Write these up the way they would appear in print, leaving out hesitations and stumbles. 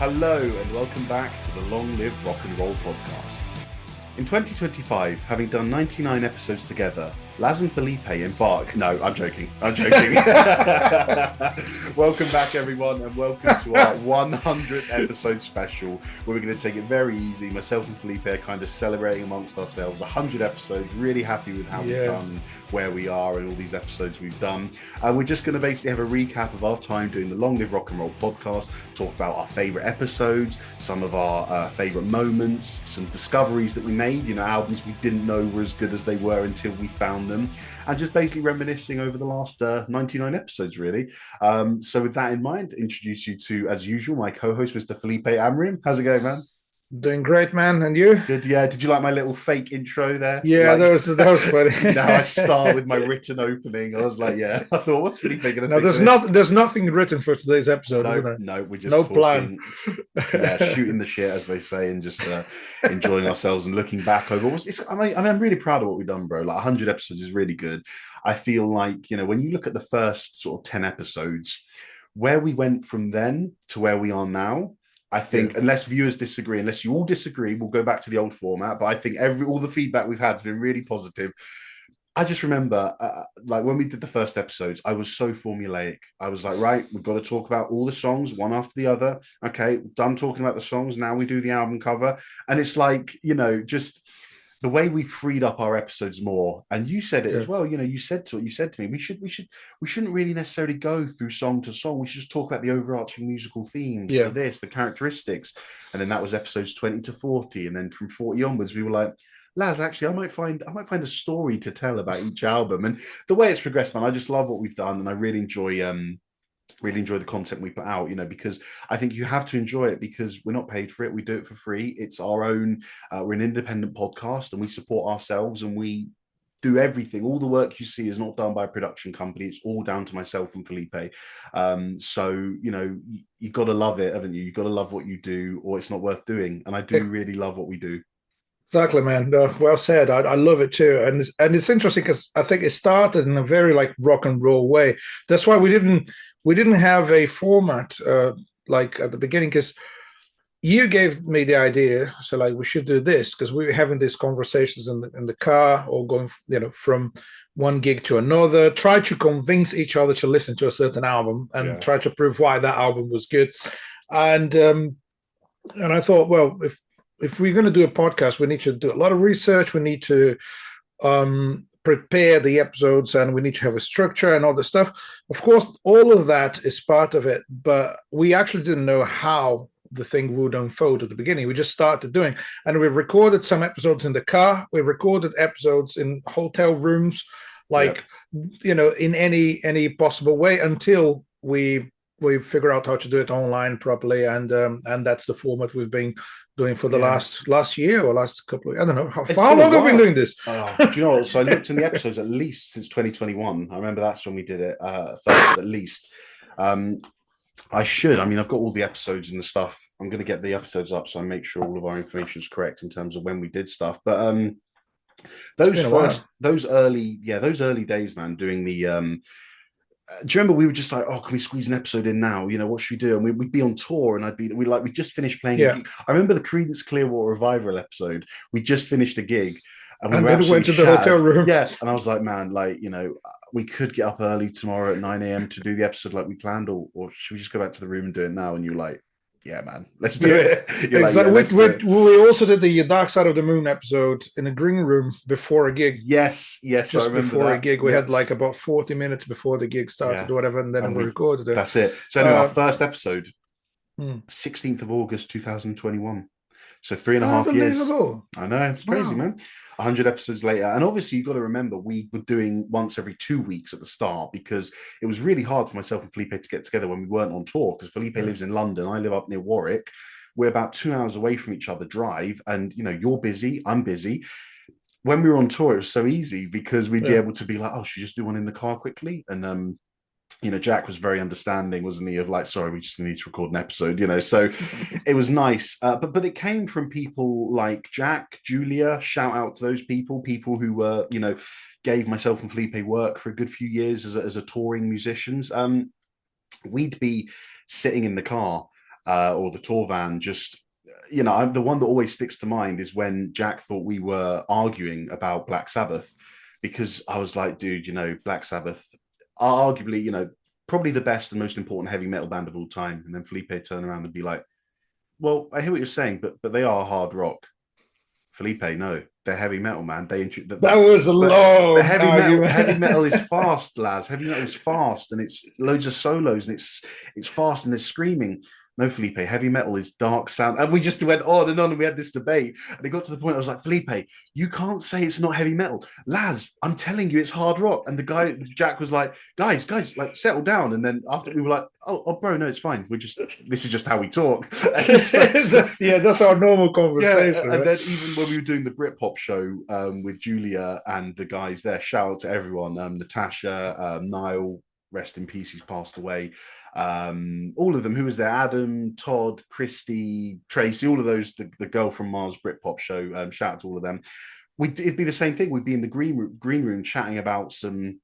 Hello and welcome back to the Long Live Rock and Roll podcast. In 2025, having done 99 episodes together, Laz and Felipe embark... No, I'm joking. Welcome back, everyone, and welcome to our 100th episode special, where we're going to take it very easy. Myself and Felipe are kind of celebrating amongst ourselves. 100 episodes, really happy with how we've done, where we are, and all these episodes we've done. And we're just going to basically have a recap of our time doing the Long Live Rock and Roll podcast, talk about our favourite episodes, some of our favourite moments, some discoveries that we made, albums we didn't know were as good as they were until we found them, and just basically reminiscing over the last 99 episodes, really. So with that in mind, introduce you to, as usual, my co-host, Mr. Felipe Amrim. How's it going, man? Doing great, man. And you? Good, yeah. Did you like my little fake intro there? Yeah, that was funny. Now I start with my written opening. I was like, yeah. I thought, what's Felipe going to think? There's nothing written for today's episode, isn't there? No, we're just talking, plan. Shooting the shit, as they say, and just enjoying ourselves and looking back over. I'm really proud of what we've done, bro. Like 100 episodes is really good. I feel like, when you look at the first sort of 10 episodes, where we went from then to where we are now, I think, unless viewers disagree, unless you all disagree, we'll go back to the old format. But I think all the feedback we've had has been really positive. I just remember, like when we did the first episodes, I was so formulaic. I was like, right, we've got to talk about all the songs one after the other. Okay, done talking about the songs. Now we do the album cover. And it's like, just the way we freed up our episodes more. And you said it as well. You said to me, we shouldn't really necessarily go through song to song. We should just talk about the overarching musical themes, the characteristics. And then that was episodes 20 to 40. And then from 40 onwards, we were like, Laz, actually, I might find a story to tell about each album. And the way it's progressed, man, I just love what we've done, and I really enjoy the content we put out, because I think you have to enjoy it, because we're not paid for it. We do it for free. It's our own. We're an independent podcast, and we support ourselves, and we do everything. All the work you see is not done by a production company. It's all down to myself and Felipe. So, you got to love it, haven't you? You got to love what you do, or it's not worth doing. And I do really love what we do. Exactly, man. Well said. I love it too, and it's interesting because I think it started in a very like rock and roll way. That's why we didn't have a format like at the beginning, because you gave me the idea. So like we should do this because we were having these conversations in the car, or going from one gig to another. Try to convince each other to listen to a certain album and try to prove why that album was good. And I thought, well, if we're going to do a podcast, we need to do a lot of research. We need to prepare the episodes, and we need to have a structure and all this stuff. Of course, all of that is part of it, but we actually didn't know how the thing would unfold at the beginning. We just started doing, and we recorded some episodes in the car. We recorded episodes in hotel rooms, in any possible way, until we figure out how to do it online properly, and that's the format we've been doing for the last year or last couple of, I don't know how long have we been doing this. Do you know what? So I looked in the episodes at least since 2021. I remember that's when we did it first, at least. I've got all the earbuds and the stuff. I'm going to get the episodes up so I make sure all of our information is correct in terms of when we did stuff. But those early days, man, doing the do you remember we were just like, oh, can we squeeze an episode in now? What should we do? And we'd be on tour, and we just finished playing. I remember the Creedence Clearwater Revival episode. We just finished a gig, and then we went to the hotel room. Yeah, and I was like, man, we could get up early tomorrow at 9 a.m. to do the episode like we planned, or should we just go back to the room and do it now? And you're like, yeah, man, let's do it. Exactly. We also did the Dark Side of the Moon episode in a green room before a gig. Yes. Just I remember before a gig, we had like about 40 minutes before the gig started or whatever, and then we recorded it. That's it. So anyway, our first episode, 16th of August, 2021. So 3.5 years. I know, it's crazy, man. 100 episodes later. And obviously, you've got to remember, we were doing once every 2 weeks at the start, because it was really hard for myself and Felipe to get together when we weren't on tour, because Felipe lives in London. I live up near Warwick. We're about 2 hours away from each other drive. And, you're busy, I'm busy. When we were on tour, it was so easy because we'd be able to be like, oh, should we just do one in the car quickly? And Jack was very understanding, wasn't he? Of like, sorry, we just need to record an episode, So it was nice. But it came from people like Jack, Julia. Shout out to those people who were, gave myself and Felipe work for a good few years as a touring musicians. We'd be sitting in the car, or the tour van. Just, the one that always sticks to mind is when Jack thought we were arguing about Black Sabbath, because I was like, dude, Black Sabbath are arguably, probably the best and most important heavy metal band of all time. And then Felipe turned around and be like, well, I hear what you're saying, but they are hard rock. Felipe, no, they're heavy metal, man. That was a long argument. Heavy metal is fast, lads. Heavy metal is fast, and it's loads of solos, and it's fast, and there's screaming. No, Felipe, heavy metal is dark sound. And we just went on, and we had this debate. And it got to the point I was like, Felipe, you can't say it's not heavy metal. Laz, I'm telling you, it's hard rock. And the guy, Jack, was like, guys, like, settle down. And then after we were like, oh bro, no, it's fine. This is just how we talk. That's our normal conversation. Yeah, and then even when we were doing the Britpop show with Julia and the guys there, shout out to everyone, Natasha, Niall, rest in peace, he's passed away. All of them, who was there? Adam, Todd, Christy, Tracy, all of those, the Girl from Mars Britpop show. Shout out to all of them. It'd be the same thing. We'd be in the green room chatting about some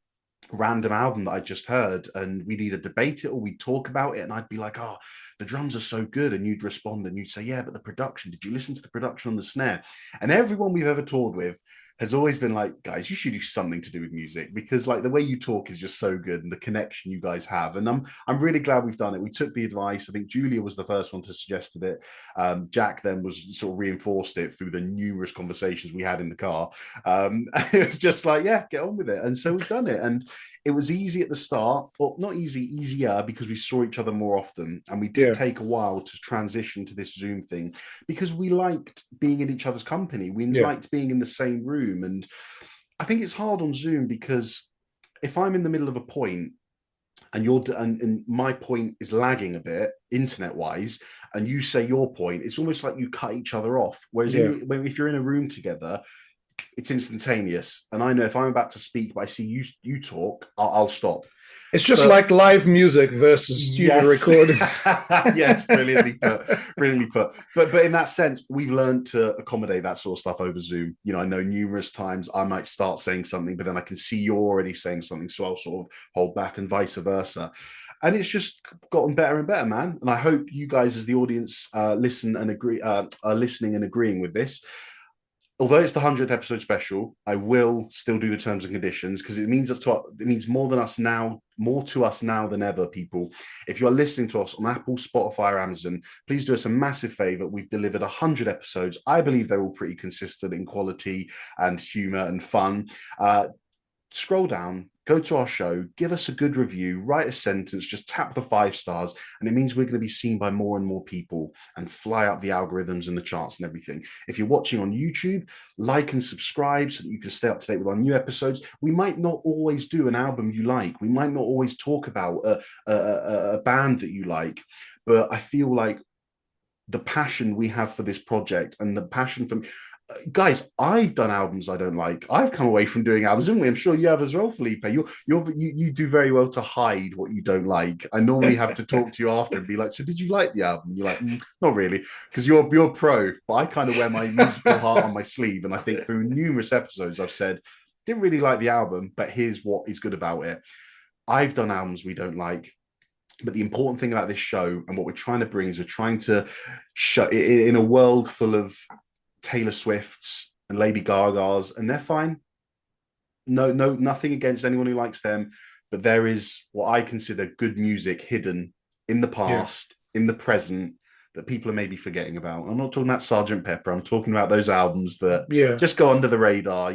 random album that I just heard, and we'd either debate it or we'd talk about it, and I'd be like, oh, the drums are so good, and you'd respond and you'd say, yeah, but the production, did you listen to the production on the snare? And everyone we've ever toured with has always been like, guys, you should do something to do with music, because like the way you talk is just so good, and the connection you guys have. And I'm really glad we've done it. We took the advice. I think Julia was the first one to suggest it. Jack then was sort of reinforced it through the numerous conversations we had in the car. It was just like, yeah, get on with it. And so we've done it. And it was easy at the start, or not easier, because we saw each other more often, and we did take a while to transition to this Zoom thing, because we liked being in each other's company. We liked being in the same room. And I think it's hard on Zoom, because if I'm in the middle of a point and and my point is lagging a bit internet wise, and you say your point, it's almost like you cut each other off. Whereas if you're in a room together, it's instantaneous. And I know if I'm about to speak, but I see you talk, I'll stop. It's just like live music versus studio recording. Yes, brilliantly put. But in that sense, we've learned to accommodate that sort of stuff over Zoom. I know numerous times I might start saying something, but then I can see you're already saying something, so I'll sort of hold back, and vice versa. And it's just gotten better and better, man. And I hope you guys, as the audience, listen and agree, are listening and agreeing with this. Although it's the 100th episode special, I will still do the terms and conditions, because it means more to us now than ever, people. If you are listening to us on Apple, Spotify, or Amazon, please do us a massive favor. We've delivered 100 episodes. I believe they're all pretty consistent in quality and humor and fun. Scroll down, go to our show, give us a good review, write a sentence, just tap the 5 stars, and it means we're going to be seen by more and more people and fly up the algorithms and the charts and everything. If you're watching on YouTube, like and subscribe so that you can stay up to date with our new episodes. We might not always do an album you like. We might not always talk about a band that you like, but I feel like the passion we have for this project, and the passion from guys, I've done albums I don't like. I've come away from doing albums, haven't we? I'm sure you have as well, Felipe. You do very well to hide what you don't like. I normally have to talk to you after and be like, so did you like the album? You're like, not really, because you're pro, but I kind of wear my musical heart on my sleeve. And I think through numerous episodes I've said, didn't really like the album, but here's what is good about it. I've done albums we don't like. But the important thing about this show, and what we're trying to bring, is we're trying to show, in a world full of Taylor Swifts and Lady Gagas, and they're fine. No, nothing against anyone who likes them, but there is what I consider good music hidden in the past, in the present, that people are maybe forgetting about. I'm not talking about Sgt. Pepper. I'm talking about those albums that just go under the radar,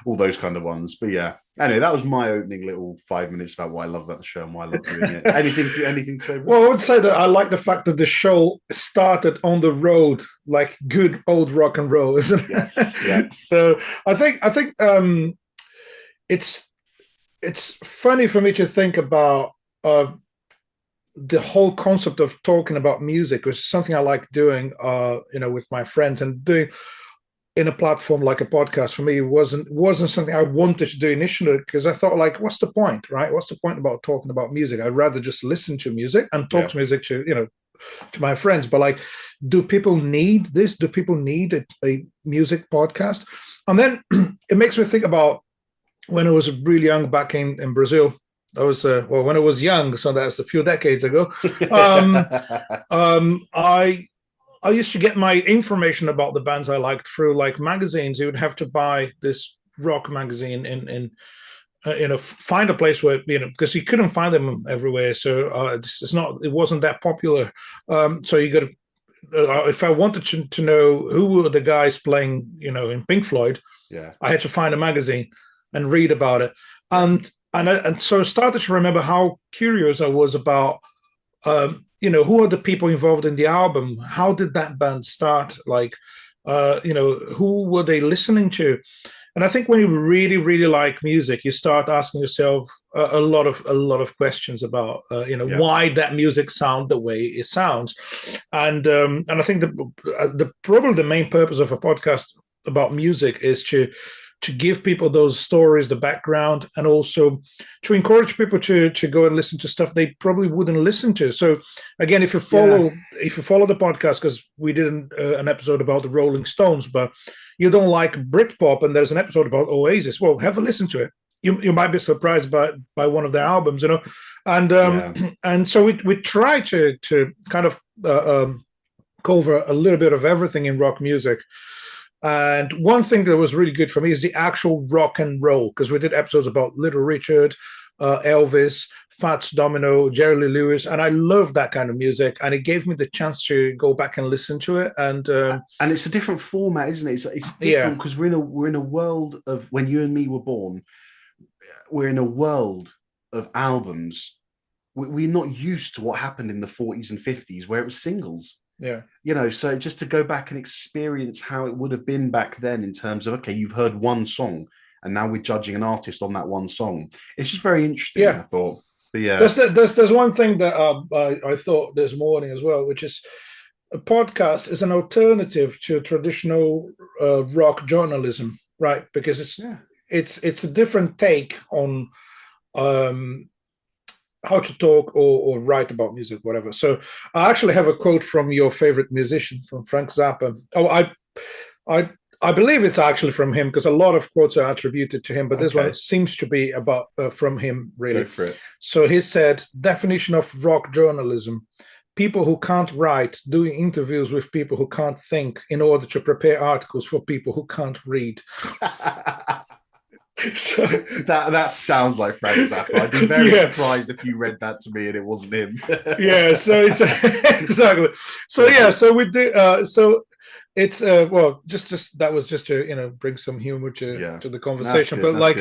all those kind of ones. But yeah, anyway, that was my opening little 5 minutes about what I love about the show and why I love doing it. Anything so? Well, I would say that I like the fact that the show started on the road, like good old rock and roll, isn't it? Yes. Yeah. So I think it's funny for me to think about the whole concept of talking about music, which is something I like doing, with my friends, and doing in a platform like a podcast for me wasn't something I wanted to do initially, because I thought, like, what's the point, right? What's the point about talking about music? I'd rather just listen to music and talk to music to, to my friends. But like, do people need this? Do people need a music podcast? And then it makes me think about when I was really young back in Brazil. That was well when I was young, so that's a few decades ago. Um, I used to get my information about the bands I liked through like magazines. You would have to buy this rock magazine in find a place where because you couldn't find them everywhere. So it wasn't that popular. So you got to if I wanted to know who were the guys playing, in Pink Floyd, Yeah. I had to find a magazine and read about it. Yeah. And so I started to remember how curious I was about who are the people involved in the album? How did that band start? Like, who were they listening to? And I think when you really, really like music, you start asking yourself a lot of questions about Yeah. why that music sound the way it sounds. And I think the probably the main purpose of a podcast about music is to give people those stories, the background, and also to encourage people to go and listen to stuff they probably wouldn't listen to. So again, if you follow the podcast, because we did an episode about the Rolling Stones, but you don't like Britpop, and there's an episode about Oasis, well, have a listen to it. You might be surprised by one of their albums, and Yeah. and so we try to kind of cover a little bit of everything in rock music. And one thing that was really good for me is the actual rock and roll, because we did episodes about Little Richard, Elvis, Fats Domino, Jerry Lee Lewis, and I love that kind of music. And it gave me the chance to go back and listen to it. And it's a different format, isn't it? It's yeah, different because we're in a world of when you and me were born. We're in a world of albums. We're not used to what happened in the 40s and 50s where it was singles. yeah. So just to go back and experience how it would have been back then in terms of, okay, you've heard one song and now we're judging an artist on that one song. It's just very interesting, Yeah. I thought. But yeah. There's one thing that I thought this morning as well, which is a podcast is an alternative to traditional rock journalism, right? Because it's a different take on um, how to talk or write about music, whatever. So I actually have a quote from your favorite musician, from Frank Zappa. Oh, I I believe it's actually from him, because a lot of quotes are attributed to him, but this one seems to be about from him, really. Go for it. So he said, definition of rock journalism: people who can't write doing interviews with people who can't think in order to prepare articles for people who can't read. So that sounds like Frank Zappa. I'd be very surprised if you read that to me and it wasn't him. Yeah, so it's exactly. So yeah, so we do. So it's well, just that was just to bring some humor to the conversation. But like,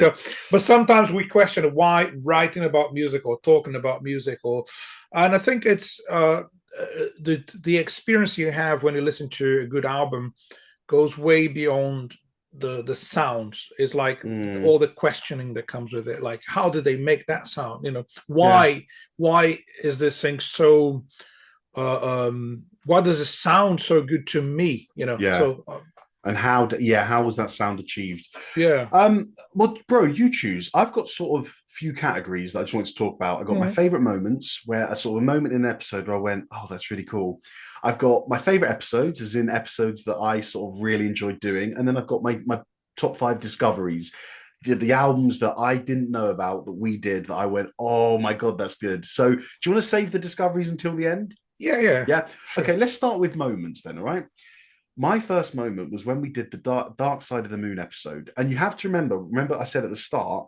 but sometimes we question why writing about music or talking about music, and I think it's the experience you have when you listen to a good album goes way beyond the sounds. Is like all the questioning that comes with it, like how did they make that sound, why is this thing so why does it sound so good to me, so and how was that sound achieved? Well, bro, you choose. I've got sort of few categories that I just wanted to talk about. I got my favorite moments, where a sort of a moment in an episode where I went, oh, that's really cool. I've got my favorite episodes, as in episodes that I sort of really enjoyed doing, and then I've got my top 5 discoveries, the albums that I didn't know about that we did that I went, oh my god, that's good. So do you want to save the discoveries until the end? Yeah. Sure. Okay, let's start with moments then. All right. My first moment was when we did the Dark Side of the Moon episode. And you have to remember I said at the start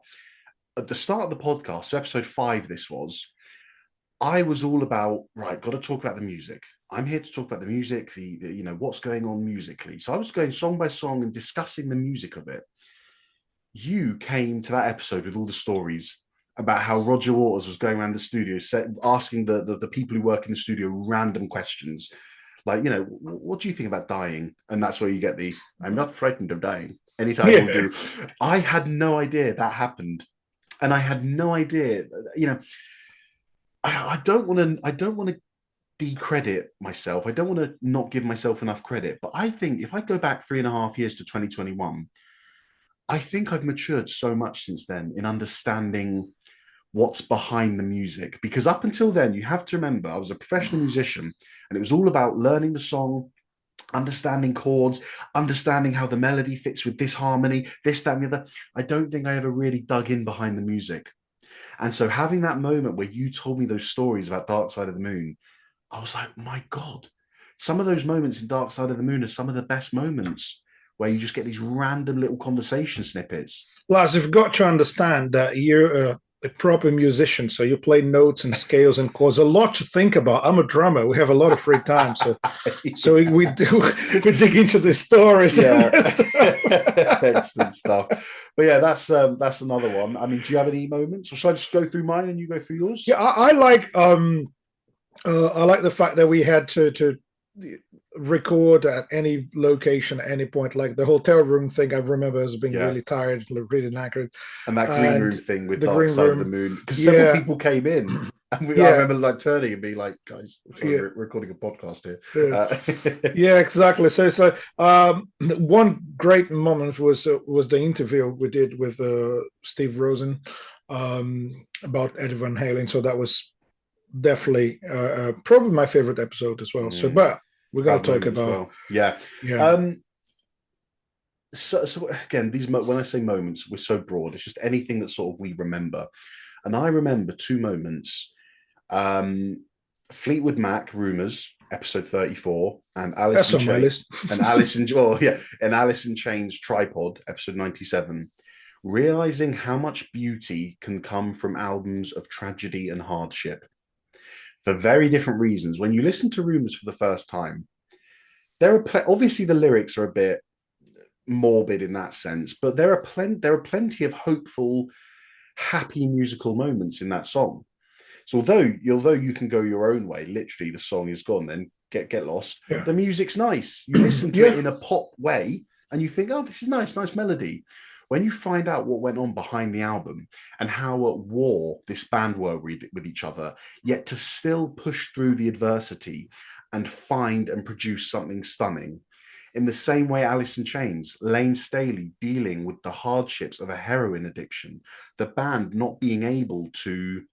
of the podcast, so episode 5 this was, I was all about, right, got to talk about the music. I'm here to talk about the music, the what's going on musically. So I was going song by song and discussing the music of it. You came to that episode with all the stories about how Roger Waters was going around the studio asking the people who work in the studio random questions. Like, what do you think about dying? And that's where you get I'm not frightened of dying. Anytime will do. I had no idea that happened. And I had no idea, I don't want to decredit myself. I don't want to not give myself enough credit. But I think if I go back 3.5 years to 2021, I think I've matured so much since then in understanding what's behind the music. Because up until then, you have to remember, I was a professional musician, and it was all about learning the song, understanding chords, understanding how the melody fits with this harmony, this, that, and the other. I don't think I ever really dug in behind the music. And so having that moment where you told me those stories about Dark Side of the Moon, I was like, my God, some of those moments in Dark Side of the Moon are some of the best moments where you just get these random little conversation snippets. Lars, you've got to understand that you're a proper musician, so you play notes and scales and chords. A lot to think about. I'm a drummer. We have a lot of free time, so Yeah. we dig into the stories. Yeah, And stuff. excellent stuff. But yeah, that's another one. I mean, do you have any moments, or should I just go through mine and you go through yours? Yeah, I like the fact that we had to record at any location at any point. Like the hotel room thing, I remember as being Yeah, really tired, really knackered, and that green room and thing with the Dark green Side of the room. Moon, because several Yeah, people came in, and I yeah, remember like turning and being like, "Guys, sorry, yeah. we're recording a podcast here." Yeah. Yeah, exactly. So one great moment was the interview we did with Steve Rosen about Eddie Van Halen. So that was definitely probably my favorite episode as well. So, Mm, but we're going proud to talk moment as about well. Yeah. yeah, Um, so again, when I say moments, we're so broad. It's just anything that sort of we remember, and I remember two moments. Um, Fleetwood Mac Rumors, episode 34, and that's on my list. Alice in Chains Tripod, episode 97. Realizing how much beauty can come from albums of tragedy and hardship for very different reasons. When you listen to Rumors for the first time, there are obviously the lyrics are a bit morbid in that sense, but there are plenty of hopeful, happy musical moments in that song. So although you can go your own way, literally the song is gone, then get lost. Yeah, The music's nice. You listen to it yeah, in a pop way, and you think, oh, this is nice melody. When you find out what went on behind the album and how at war this band were with each other, yet to still push through the adversity and find and produce something stunning. In the same way, Alice in Chains, Lane Staley dealing with the hardships of a heroin addiction, the band not being able to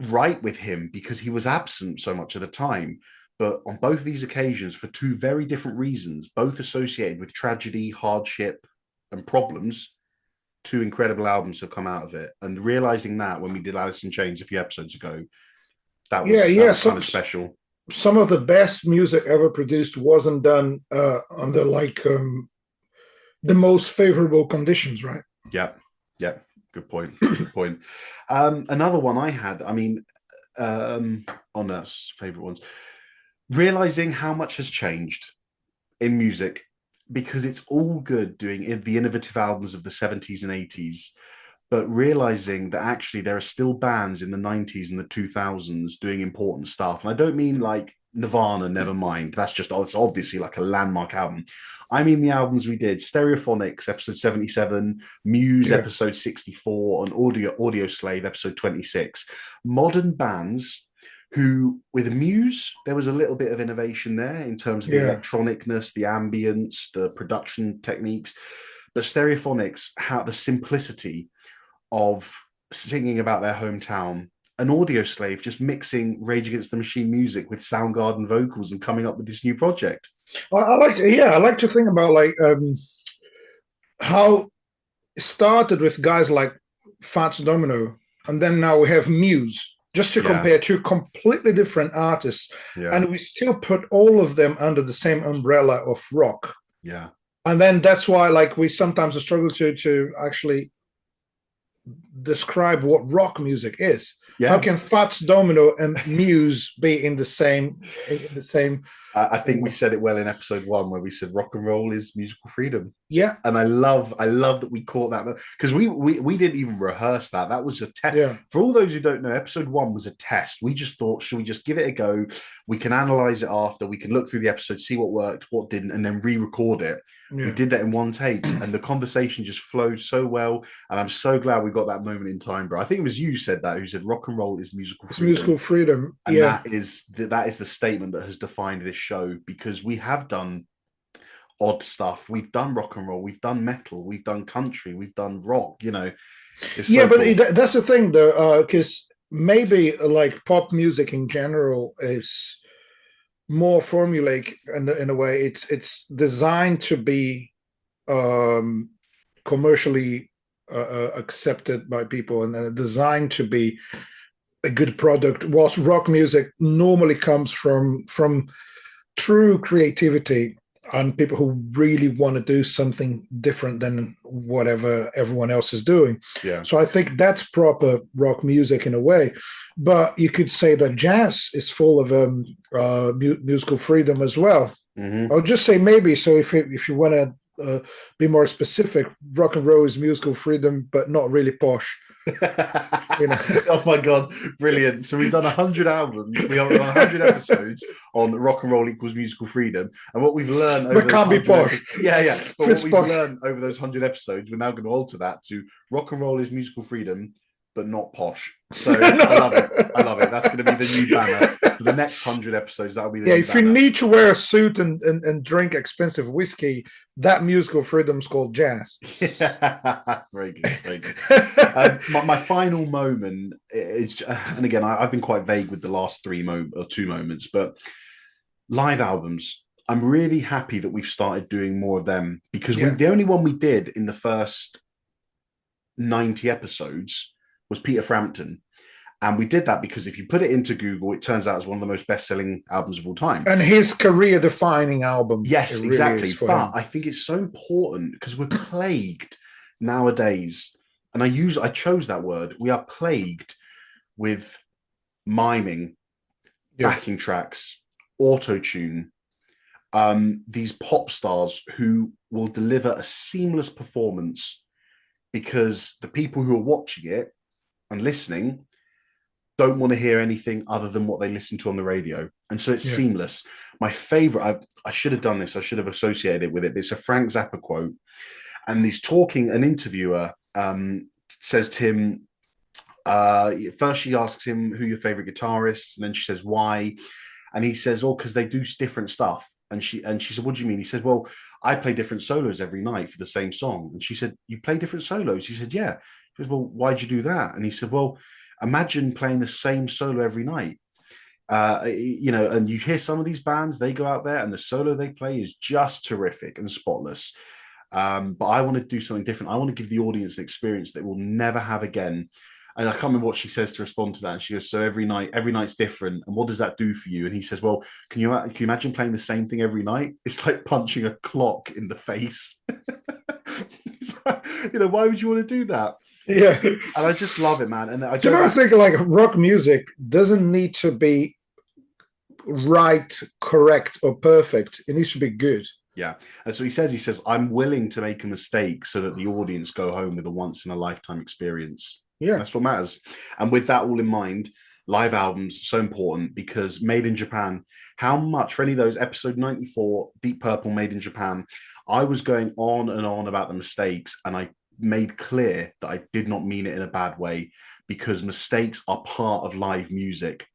right with him because he was absent so much of the time. But on both these occasions, for two very different reasons, both associated with tragedy, hardship, and problems, two incredible albums have come out of it. And realizing that when we did Alice in Chains a few episodes ago, that yeah, was that yeah. was kind of special. Some of the best music ever produced wasn't done under like the most favorable conditions, right? Yeah, yeah. Good point. Good point. Another one I had. I mean, on us favorite ones. Realizing how much has changed in music because it's all good doing the innovative albums of the 70s and 80s, but realizing that actually there are still bands in the 90s and the 2000s doing important stuff. And I don't mean like Nirvana, Nevermind. That's just, it's obviously like a landmark album. I mean the albums we did: Stereophonics, episode 77, Muse, Yeah, episode 64, and Audio Slave, episode 26. Modern bands who, with Muse, there was a little bit of innovation there in terms of the yeah. electronicness, the ambience, the production techniques. But Stereophonics, how the simplicity of singing about their hometown, an Audio Slave just mixing Rage Against the Machine music with Soundgarden vocals and coming up with this new project. I like to think about like how it started with guys like Fats Domino, and then now we have Muse. Just to Yeah, compare two completely different artists, yeah, and we still put all of them under the same umbrella of rock. yeah, And then that's why, like, we sometimes struggle to actually describe what rock music is. How yeah. can Fats Domino and Muse be in the same? I think we said it well in episode 1 where we said rock and roll is musical freedom. Yeah, And I love that we caught that because we didn't even rehearse that. That was a test. yeah, For all those who don't know, episode 1 was a test. We just thought, should we just give it a go? We can analyze it after. We can look through the episode, see what worked, what didn't, and then re-record it. We yeah. did that in one take, and the conversation just flowed so well. And I'm so glad we got that moment in time, bro. I think it was you who said that, who said rock and roll is musical It's freedom. musical freedom. And Yeah, that is the statement that has defined this show, because we have done odd stuff. We've done rock and roll, we've done metal, we've done country, we've done rock. It's yeah. so But cool. that's the thing, though, because maybe like pop music in general is more formulaic in a way. It's designed to be um, commercially accepted by people and designed to be a good product. Whilst rock music normally comes from true creativity and people who really want to do something different than whatever everyone else is doing. Yeah. So I think that's proper rock music in a way. But you could say that jazz is full of musical freedom as well. Mm-hmm. I'll just say maybe. So if you want to be more specific, rock and roll is musical freedom, but not really posh. You know? Oh my god, brilliant! So we've done 100 albums, we have 100 episodes on rock and roll equals musical freedom, and what we've learned over But can't be posh. Yeah. But It's what we've posh. learned over those 100 episodes, we're now going to alter that to rock and roll is musical freedom, but not posh. So I love it. I love it. That's going to be the new banner for the next 100 episodes. That'll be the new if banner. you need to wear a suit and drink expensive whiskey, that musical freedom's called jazz. Yeah, very good, very good. My final moment is, and again, I've been quite vague with the last two moments, but live albums. I'm really happy that we've started doing more of them because the only one we did in the first 90 episodes was Peter Frampton. And we did that because if you put it into Google, it turns out it's one of the most best-selling albums of all time. And his career-defining album. Yes, really exactly. But him. I think it's so important because we're plagued nowadays, and I chose that word. We are plagued with miming, backing tracks, auto-tune, these pop stars who will deliver a seamless performance because the people who are watching it and listening don't want to hear anything other than what they listen to on the radio. And so it's seamless. My favorite, I should have done this. I should have associated it with it. But it's a Frank Zappa quote. And he's talking, an interviewer says to him, first she asks him who your favorite guitarists, and then she says, why? And he says, oh, because they do different stuff. And she said, what do you mean? He said, well, I play different solos every night for the same song. And she said, you play different solos? He said, yeah. She goes, well, why'd you do that? And he said, well, imagine playing the same solo every night. And you hear some of these bands, they go out there and the solo they play is just terrific and spotless. But I want to do something different. I want to give the audience an experience that we'll never have again. And I can't remember what she says to respond to that. And she goes, so every night's different. And what does that do for you? And he says, well, can you imagine playing the same thing every night? It's like punching a clock in the face. Why would you want to do that? Yeah. And I just love it, man. And I think like rock music doesn't need to be right, correct, or perfect. It needs to be good. Yeah. And so he says, I'm willing to make a mistake so that the audience go home with a once in a lifetime experience. Yeah. That's what matters. And with that all in mind, live albums so important because Made in Japan, how much for any of those episode 94, Deep Purple, Made in Japan, I was going on and on about the mistakes, and I made clear that I did not mean it in a bad way because mistakes are part of live music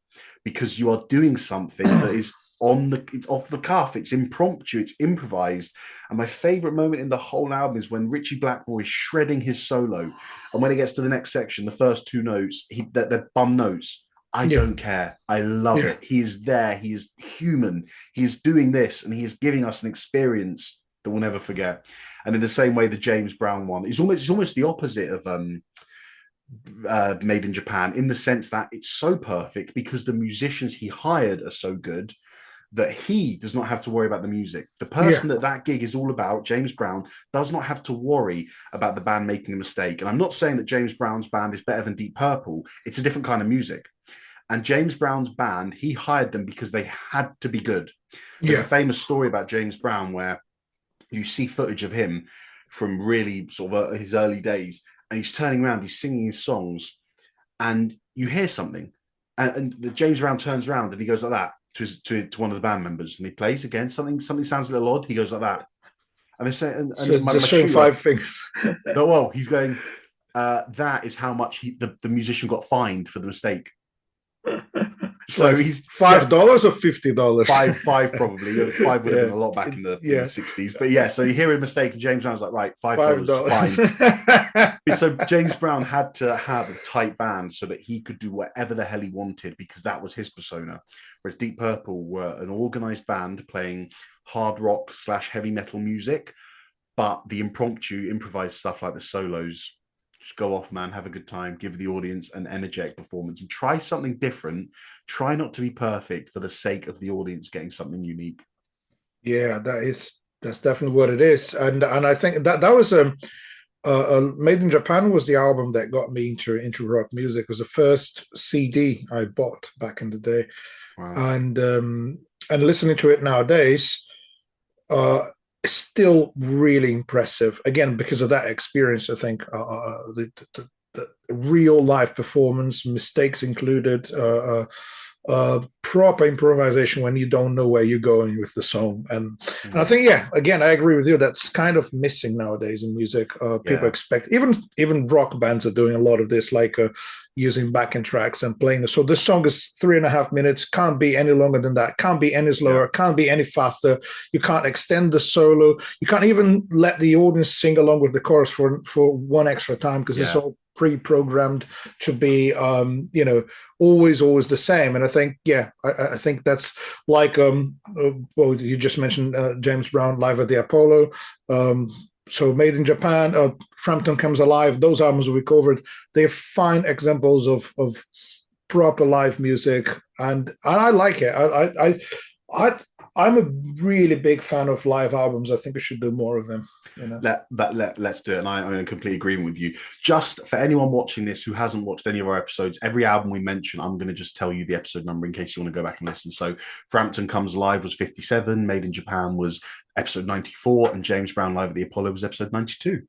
because you are doing something that is it's off the cuff, it's impromptu, it's improvised. And my favorite moment in the whole album is when Richie Blackmore is shredding his solo, and when it gets to the next section, the first two notes, they're bum notes. I don't care. I love it. He is there. He is human. He is doing this, and he is giving us an experience that we'll never forget. And in the same way, the James Brown one is almost the opposite of Made in Japan, in the sense that it's so perfect because the musicians he hired are so good that he does not have to worry about the music. The person that gig is all about, James Brown, does not have to worry about the band making a mistake. And I'm not saying that James Brown's band is better than Deep Purple. It's a different kind of music. And James Brown's band, he hired them because they had to be good. There's a famous story about James Brown where you see footage of him from really sort of his early days, and he's turning around, he's singing his songs, and you hear something. And James Brown turns around and he goes like that to one of the band members, and he plays again. Something sounds a little odd. He goes like that, and they say, and so my tutor, 5 fingers. No, well, he's going. That is how much the musician got fined for the mistake. So like he's $5 or $50. Five probably. $5 would have been a lot back in the 60s. But so you hear a mistake, and James Brown's like, right, $5 fine. So James Brown had to have a tight band so that he could do whatever the hell he wanted because that was his persona. Whereas Deep Purple were an organized band playing hard rock / heavy metal music, but the impromptu, improvised stuff like the solos Just go off, man. Have a good time. Give the audience an energetic performance and try something different. Try not to be perfect for the sake of the audience getting something unique. Yeah, that's definitely what it is, and I think that was Made in Japan was the album that got me into rock music. It was the first CD I bought back in the day, Wow. and listening to it nowadays, it's still really impressive. Again, because of that experience, I think the real life performance, mistakes included, proper improvisation when you don't know where you're going with the song, and I think, yeah, again, I agree with you. That's kind of missing nowadays in music. People expect, even rock bands are doing a lot of this, like using backing tracks and playing. So this song is 3.5 minutes, can't be any longer than that, can't be any slower, can't be any faster. You can't extend the solo. You can't even let the audience sing along with the chorus for one extra time, because it's all pre-programmed to be always the same. And I think I think that's like well, you just mentioned James Brown live at the Apollo, so Made in Japan, Frampton Comes Alive, those albums we covered, they're fine examples of proper live music, and I like it. I'm a really big fan of live albums. I think we should do more of them. Let's do it. And I'm in complete agreement with you. Just for anyone watching this who hasn't watched any of our episodes, every album we mention, I'm going to just tell you the episode number in case you want to go back and listen. So Frampton Comes Alive was 57, Made in Japan was episode 94, and James Brown Live at the Apollo was episode 92.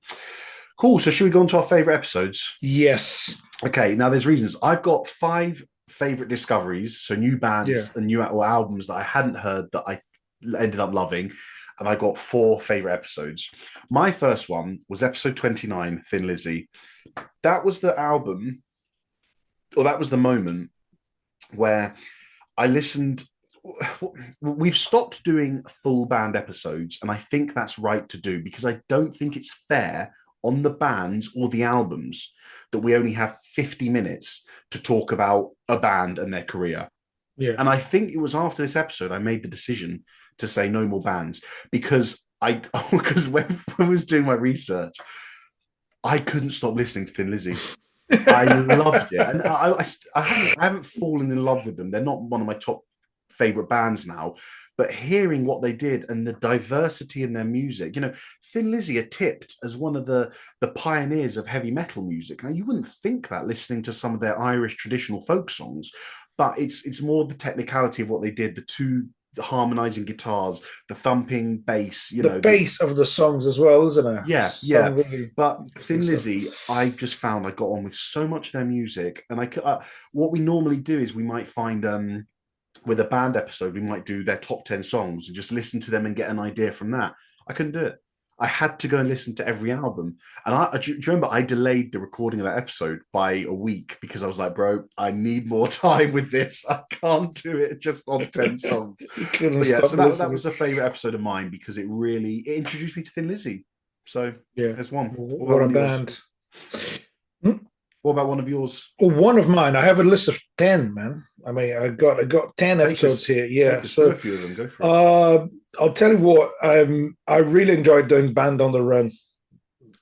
Cool. So should we go on to our favorite episodes? Yes. Okay. Now there's reasons. I've got 5 favorite discoveries, so new bands and new albums that I hadn't heard that I ended up loving, and I got 4 favorite episodes. My first one was episode 29, Thin Lizzy. That was the album, or that was the moment where I listened. We've stopped doing full band episodes, and I think that's right to do, because I don't think it's fair on the bands or the albums that we only have 50 minutes to talk about a band and their career. Yeah. And I think it was after this episode I made the decision to say no more bands, because when I was doing my research, I couldn't stop listening to Thin Lizzy. I loved it, and I haven't fallen in love with them. They're not one of my top favorite bands now, but hearing what they did and the diversity in their music, Thin Lizzy are tipped as one of the pioneers of heavy metal music. Now, you wouldn't think that listening to some of their Irish traditional folk songs, but it's more the technicality of what they did, the harmonizing guitars, the thumping bass, the bass of the songs as well, isn't it? Yeah. Really, but Thin Lizzy, I just found I got on with so much of their music, and what we normally do is we might find with a band episode, we might do their top 10 songs and just listen to them and get an idea from that. I couldn't do it. I had to go and listen to every album. And do you remember I delayed the recording of that episode by a week because I was like, bro, I need more time with this. I can't do it just on 10 songs. So that was a favorite episode of mine, because it introduced me to Thin Lizzy. So there's one. What a band. What about one of yours? One of mine. I have a list of 10, man. I mean, I got 10 episodes here. Yeah, so a few of them. Go for it. I'll tell you what. I really enjoyed doing Band on the Run.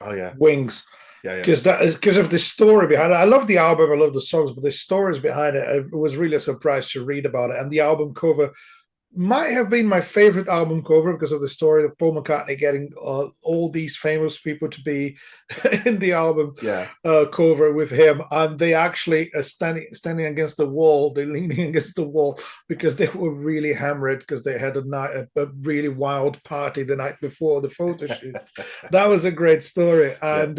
Oh yeah, Wings. Yeah. Because of the story behind it. I love the album. I love the songs, but the stories behind it. It was really a surprise to read about it. And the album cover might have been my favorite album cover because of the story of Paul McCartney getting all these famous people to be in the album cover with him, and they actually are standing against the wall. They're leaning against the wall because they were really hammered, because they had a really wild party the night before the photo shoot. That was a great story, and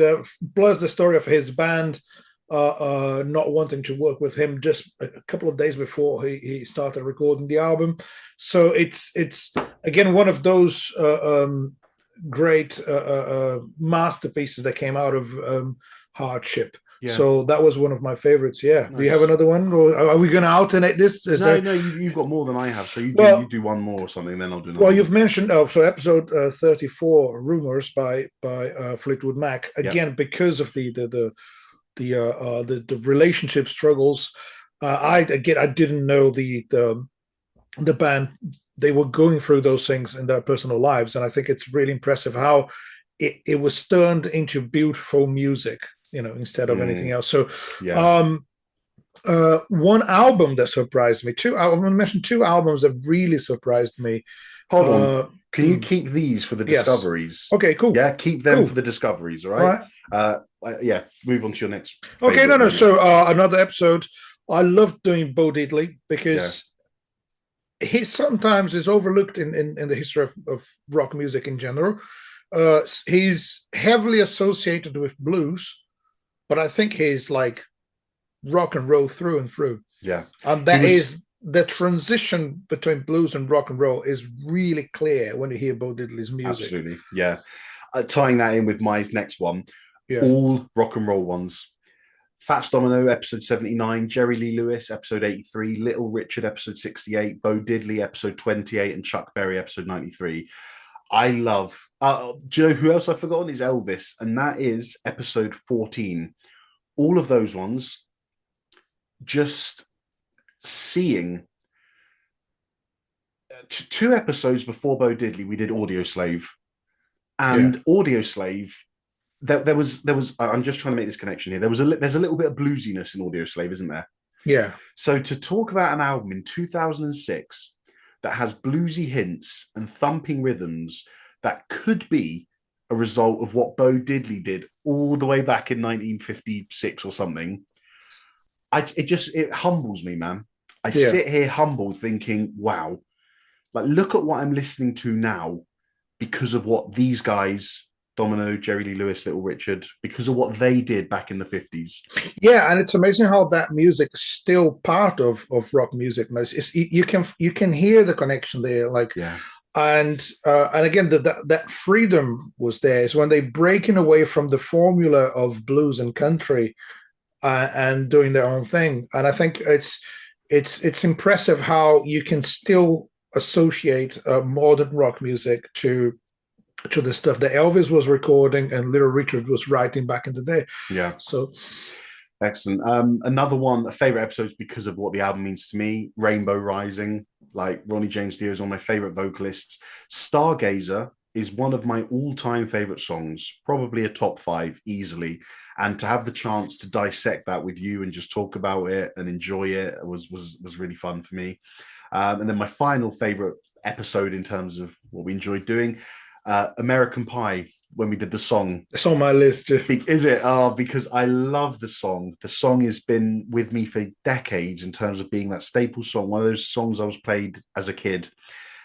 plus the story of his band not wanting to work with him just a couple of days before he started recording the album. So it's again one of those great masterpieces that came out of hardship. Yeah. So that was one of my favorites. Yeah. Nice. Do you have another one, or are we going to alternate this? No, you've got more than I have. So you do one more or something, then I'll do another. Well, you've mentioned so episode 34, Rumors by Fleetwood Mac, again because of the relationship struggles. I didn't know the band, they were going through those things in their personal lives, and I think it's really impressive how it was turned into beautiful music. instead of anything else. So, Yeah. one album that surprised me. I'm going to mention two albums that really surprised me. Hold on. Can you keep these for the Yes. discoveries? Okay, cool. Yeah, keep them for the discoveries, all right? Yeah, move on to your next. Okay, no. So another episode. I loved doing Bo Diddley because he sometimes is overlooked in the history of rock music in general. He's heavily associated with blues, but I think he's like rock and roll through and through. Yeah. And that is the transition between blues and rock and roll is really clear when you hear Bo Diddley's music. Absolutely. Yeah. Tying that in with my next one, all rock and roll ones. Fats Domino, episode 79, Jerry Lee Lewis, episode 83, Little Richard, episode 68, Bo Diddley, episode 28, and Chuck Berry, episode 93. I love, do you know who else I've forgotten? Is Elvis, and that is episode 14. All of those ones, just seeing 2 episodes before Bo Diddley, we did Audio Slave. And Audio Slave, there was. I'm just trying to make this connection here. There's a little bit of bluesiness in Audio Slave, isn't there? Yeah. So to talk about an album in 2006 that has bluesy hints and thumping rhythms that could be a result of what Bo Diddley did all the way back in 1956 or something, it humbles me, man. I sit here humbled, thinking, wow, like look at what I'm listening to now because of what these guys. Domino, Jerry Lee Lewis, Little Richard, because of what they did back in the 50s. Yeah, and it's amazing how that music is still part of rock music. You can hear the connection there, and again that freedom was there. Is when they breaking away from the formula of blues and country and doing their own thing. And I think it's impressive how you can still associate modern rock music to the stuff that Elvis was recording and Little Richard was writing back in the day. Yeah. So excellent. Another one, a favorite episode because of what the album means to me, Rainbow Rising. Like Ronnie James Dio is one of my favorite vocalists. Stargazer is one of my all-time favorite songs, probably a top 5 easily. And to have the chance to dissect that with you and just talk about it and enjoy it was really fun for me. And then my final favorite episode in terms of what we enjoyed doing, American Pie, when we did the song. It's on my list. Is it? Because I love the song. The song has been with me for decades in terms of being that staple song, one of those songs I was played as a kid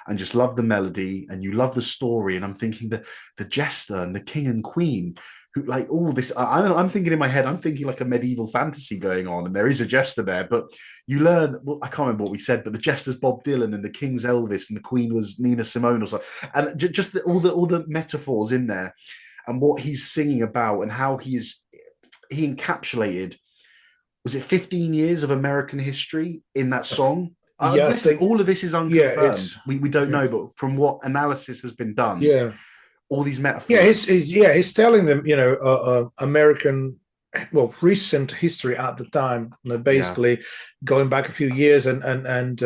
and just love the melody and you love the story. And I'm thinking the jester and the king and queen who like all this, I'm thinking in my head, I'm thinking like a medieval fantasy going on and there is a jester there, but you learn, well, I can't remember what we said, but the jester's Bob Dylan and the king's Elvis and the queen was Nina Simone or something. And just all the metaphors in there and what he's singing about and how he encapsulated, was it 15 years of American history in that song? Listen, all of this is unconfirmed. We don't know, but from what analysis has been done, all these metaphors. He's telling them, American, recent history at the time, basically going back a few years, and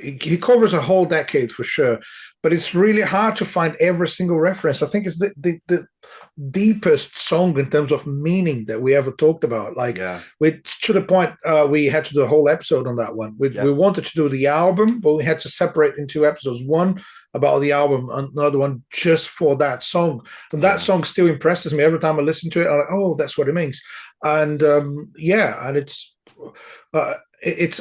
he covers a whole decade for sure. But it's really hard to find every single reference. I think it's the deepest song in terms of meaning that we ever talked about. To the point we had to do a whole episode on that one. We wanted to do the album, but we had to separate in 2 episodes. One about the album, and another one just for that song. And that song still impresses me every time I listen to it. I'm like, oh, that's what it means. And and it's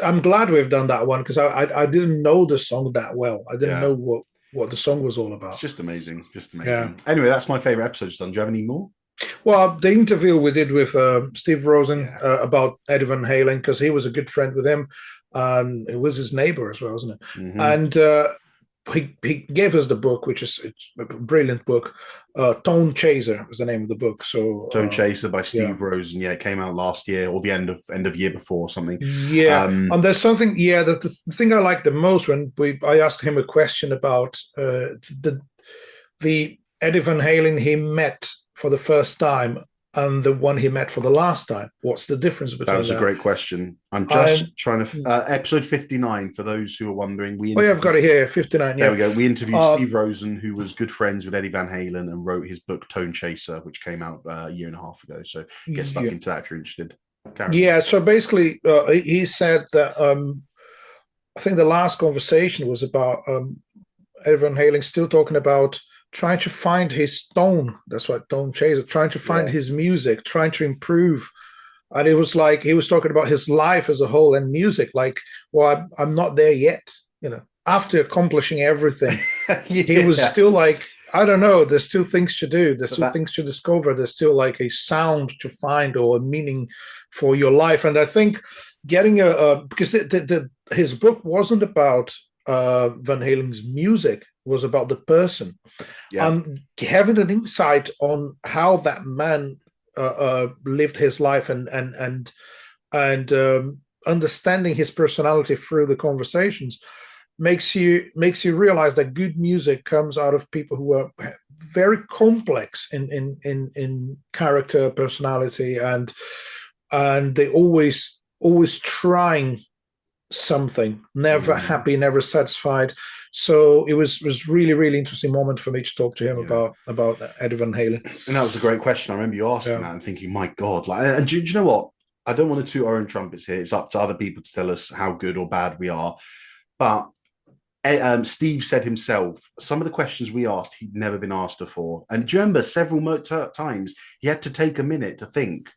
I'm glad we've done that one because I didn't know the song that well. I didn't know what the song was all about. It's just amazing. Anyway, that's my favorite episode done. Do you have any more? Well, the interview we did with Steve Rosen about Eddie Van Halen, because he was a good friend with him. It was his neighbor as well, wasn't it? Mm-hmm. And he gave us the book, which is a brilliant book. Tone Chaser is the name of the book. So Tone Chaser by Steve Rosen. Yeah, it came out last year or the end of year before or something. Yeah, and there's something. Yeah, that the thing I like the most when I asked him a question about the Eddie Van Halen he met for the first time and the one he met for the last time? What's the difference That between was a that? great question. I'm And just trying to episode 59 for those who are wondering. We oh yeah, I've interviewed. got it here, 59. There Yeah. we go. We interviewed Uh, Steve Rosen, who was good friends with Eddie Van Halen and wrote his book Tone Chaser, which came out a year and a half ago. So get stuck yeah. into that if you're interested. Carry on. Yeah. So basically, he said that I think the last conversation was about Eddie Van Halen still talking about trying to find his tone. That's what tone chaser, trying to find Yeah. his music, trying to improve. And it was like he was talking about his life as a whole and music. Like, well, I'm not there yet. After accomplishing everything, he was Yeah. still like, I don't know. There's still things to do. There's But still things to discover. There's still like a sound to find or a meaning for your life. And I think getting because his book wasn't about Van Halen's music, it was about the person. yeah. Having an insight on how that man lived his life and understanding his personality through the conversations makes you realize that good music comes out of people who are very complex in character, personality, and they always trying something, never happy, never satisfied. So it was really, really interesting moment for me to talk to him about Eddie Van Halen. And that was a great question. I remember you asking that and thinking, my God, like, and do you know what? I don't want to toot our own trumpets here. It's up to other people to tell us how good or bad we are. But Steve said himself, some of the questions we asked, he'd never been asked before. And do you remember several times he had to take a minute to think,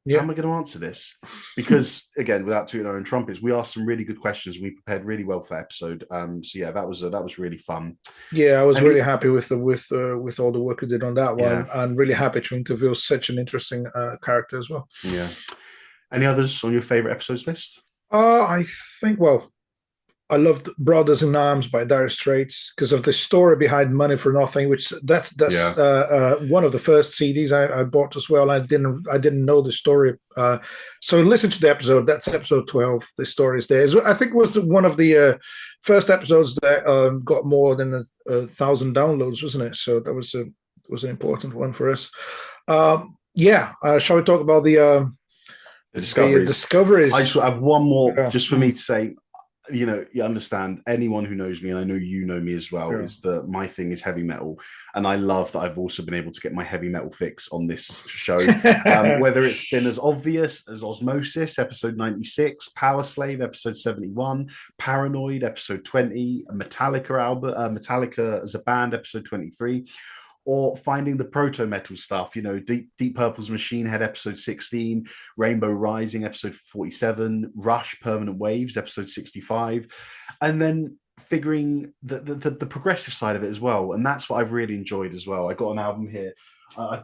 how am I going to answer this? Because again, without tooting our own trumpets, we asked some really good questions. We prepared really well for the episode. So yeah, that was really fun. Yeah, I was really happy with all the work we did on that one, and really happy to interview such an interesting character as well. Yeah. Any others on your favorite episodes list? I think, well, I loved Brothers in Arms by Dire Straits because of the story behind Money for Nothing, which that's one of the first CDs I bought as well. I didn't know the story, so listen to the episode. That's episode 12. The story is there. I think it was one of the first episodes that got more than 1,000 downloads, wasn't it? So that was an important one for us. Shall we talk about the discoveries? I just have one more just for me to say. You understand, anyone who knows me, and I know you know me as well, is that my thing is heavy metal. And I love that I've also been able to get my heavy metal fix on this show. Whether it's been as obvious as Osmosis, episode 96, Power Slave, episode 71, Paranoid, episode 20, Metallica as a band, episode 23, or finding the proto metal stuff, Deep Purple's Machine Head, episode 16, Rainbow Rising, episode 47, Rush, Permanent Waves, episode 65, and then figuring the progressive side of it as well. And that's what I've really enjoyed as well. I got an album here. I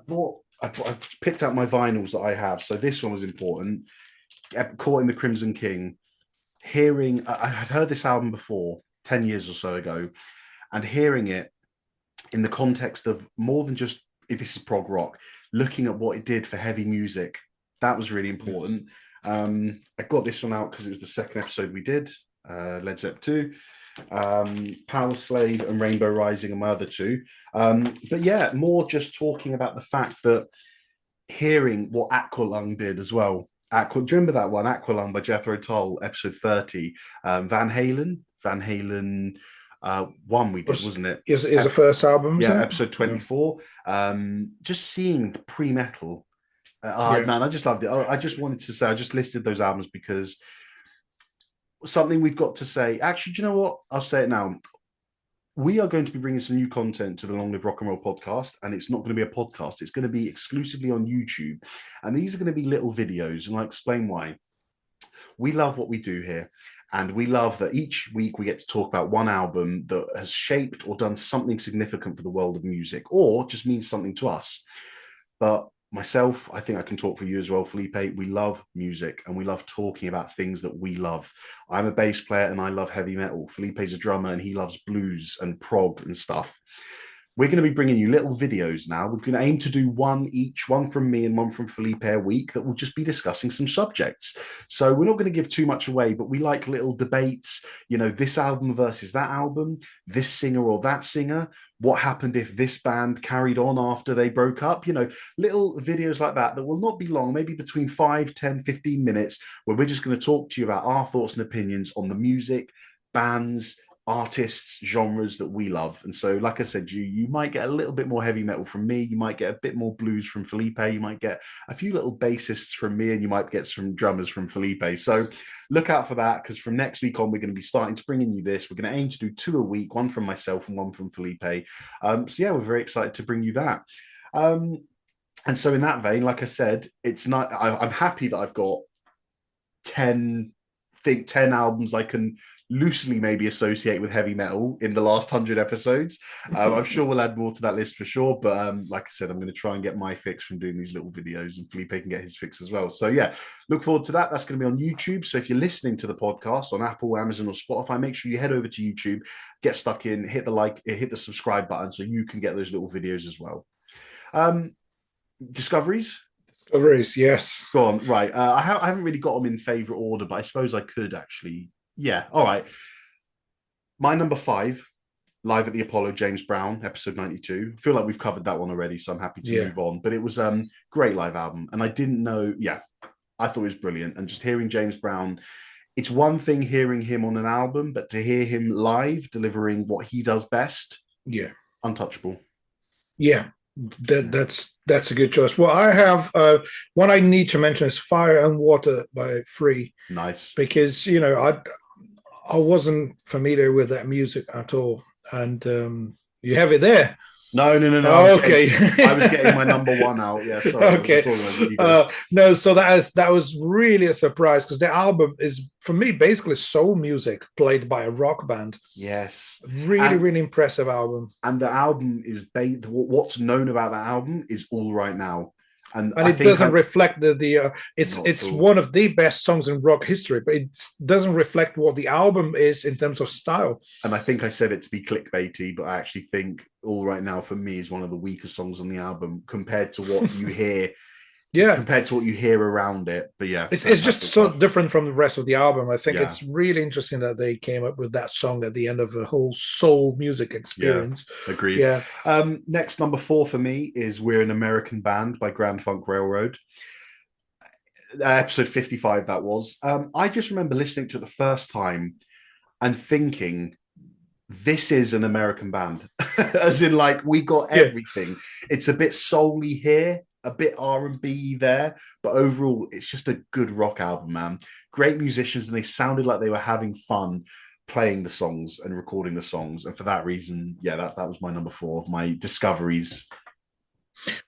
picked out my vinyls that I have. So this one was important. Caught in the Crimson King. I had heard this album before, 10 years or so ago, and hearing it in the context of more than just this is prog rock, looking at what it did for heavy music, that was really important. I got this one out because it was the second episode we did, Led Zeppelin 2, Power Slave and Rainbow Rising and my other two. But yeah, more just talking about the fact that hearing what Aqualung did as well. Do you remember that one, Aqualung by Jethro Tull, episode 30? Van Halen one we did, wasn't it? Is the first album? Episode 24. Just seeing the pre-metal. Man, I just loved it. I just wanted to say, I just listed those albums because something we've got to say. Actually, do you know what? I'll say it now. We are going to be bringing some new content to the Long Live Rock and Roll podcast, and it's not going to be a podcast. It's going to be exclusively on YouTube, and these are going to be little videos, and I'll explain why. We love what we do here. And we love that each week we get to talk about one album that has shaped or done something significant for the world of music, or just means something to us. But myself, I think I can talk for you as well, Felipe. We love music and we love talking about things that we love. I'm a bass player and I love heavy metal. Felipe's a drummer and he loves blues and prog and stuff. we're going to be bringing you little videos now. We're going to aim to do one each, one from me and one from Felipe a week, that will just be discussing some subjects. So we're not going to give too much away, but we like little debates, this album versus that album, this singer or that singer. What happened if this band carried on after they broke up? Little videos like that will not be long, maybe between 5, 10, 15 minutes, where we're just going to talk to you about our thoughts and opinions on the music, bands, artists, genres that we love. And so, like I said, you might get a little bit more heavy metal from me, you might get a bit more blues from Felipe, you might get a few little bassists from me, and you might get some drummers from Felipe. So look out for that, because from next week on, we're going to be starting to bring in you this. We're going to aim to do 2 a week, one from myself and one from Felipe. So yeah, we're very excited to bring you that. And so in that vein, like I said, I'm happy that I've got 10 albums I can loosely maybe associate with heavy metal in the last 100 episodes. I'm sure we'll add more to that list for sure, but like I said, I'm going to try and get my fix from doing these little videos, and Felipe can get his fix as well. So yeah, look forward to that. That's going to be on YouTube. So if you're listening to the podcast on Apple, Amazon, or Spotify, make sure you head over to YouTube, get stuck in, hit the subscribe button so you can get those little videos as well. Discoveries? Discoveries, yes. Go on. Right. I haven't really got them in favorite order, but I suppose I could actually. Yeah. All right. My number 5, Live at the Apollo, James Brown, episode 92. I feel like we've covered that one already, so I'm happy to move on. But it was great live album, and I didn't know. Yeah, I thought it was brilliant. And just hearing James Brown, it's one thing hearing him on an album, but to hear him live delivering what he does best, untouchable. Yeah. That's a good choice. Well, I have one I need to mention is Fire and Water by Free. Nice. Because I wasn't familiar with that music at all, and you have it there. No. Oh, okay. I was getting my number 1 out. Yeah, sorry. Okay. No, so that was really a surprise, because the album is, for me, basically soul music played by a rock band. Yes. Really impressive album. And the album is what's known about that album is All Right Now. And it doesn't reflect it's one of the best songs in rock history, but it doesn't reflect what the album is in terms of style. And I think I said it to be clickbaity, but I actually think All Right Now for me is one of the weaker songs on the album compared to what you hear. Compared to what you hear around it. But yeah, it's just so different from the rest of the album. I think it's really interesting that they came up with that song at the end of a whole soul music experience. Agreed. Next, number 4 for me is We're an American Band by Grand Funk Railroad. Episode 55, that was. I just remember listening to it the first time and thinking, this is an American band. As in, like, we got everything. It's a bit soul-y here, a bit R&B there, but overall it's just a good rock album, man. Great musicians, and they sounded like they were having fun playing the songs and recording the songs, and for that reason, that was my number 4 of my discoveries.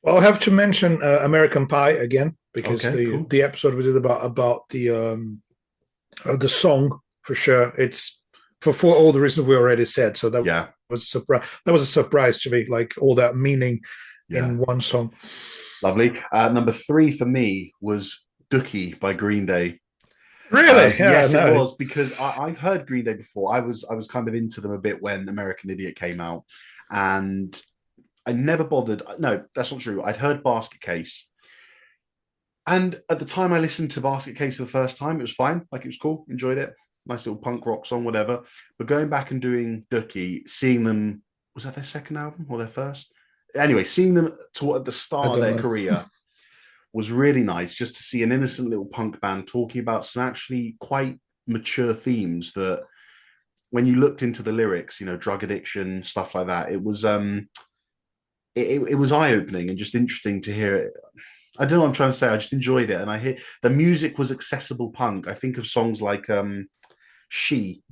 Well, I'll have to mention American Pie again, because the episode we did about the song, for sure, it's for all the reasons we already said, so that was a surprise. That was a surprise to me, like all that meaning in one song. Lovely. Number 3 for me was Dookie by Green Day. Really? Yes, it was, because I've heard Green Day before. I was kind of into them a bit when American Idiot came out, and I never bothered. No, that's not true. I'd heard Basket Case, and at the time I listened to Basket Case for the first time, it was fine. Like, it was cool. Enjoyed it. Nice little punk rock song, whatever. But going back and doing Dookie, seeing them, was that their second album or their first? Anyway, seeing them at the start of their career was really nice, just to see an innocent little punk band talking about some actually quite mature themes that, when you looked into the lyrics, drug addiction, stuff like that, it was it was eye-opening and just interesting to hear it. I don't know what I'm trying to say. I just enjoyed it. And I hear the music was accessible punk. I think of songs like She,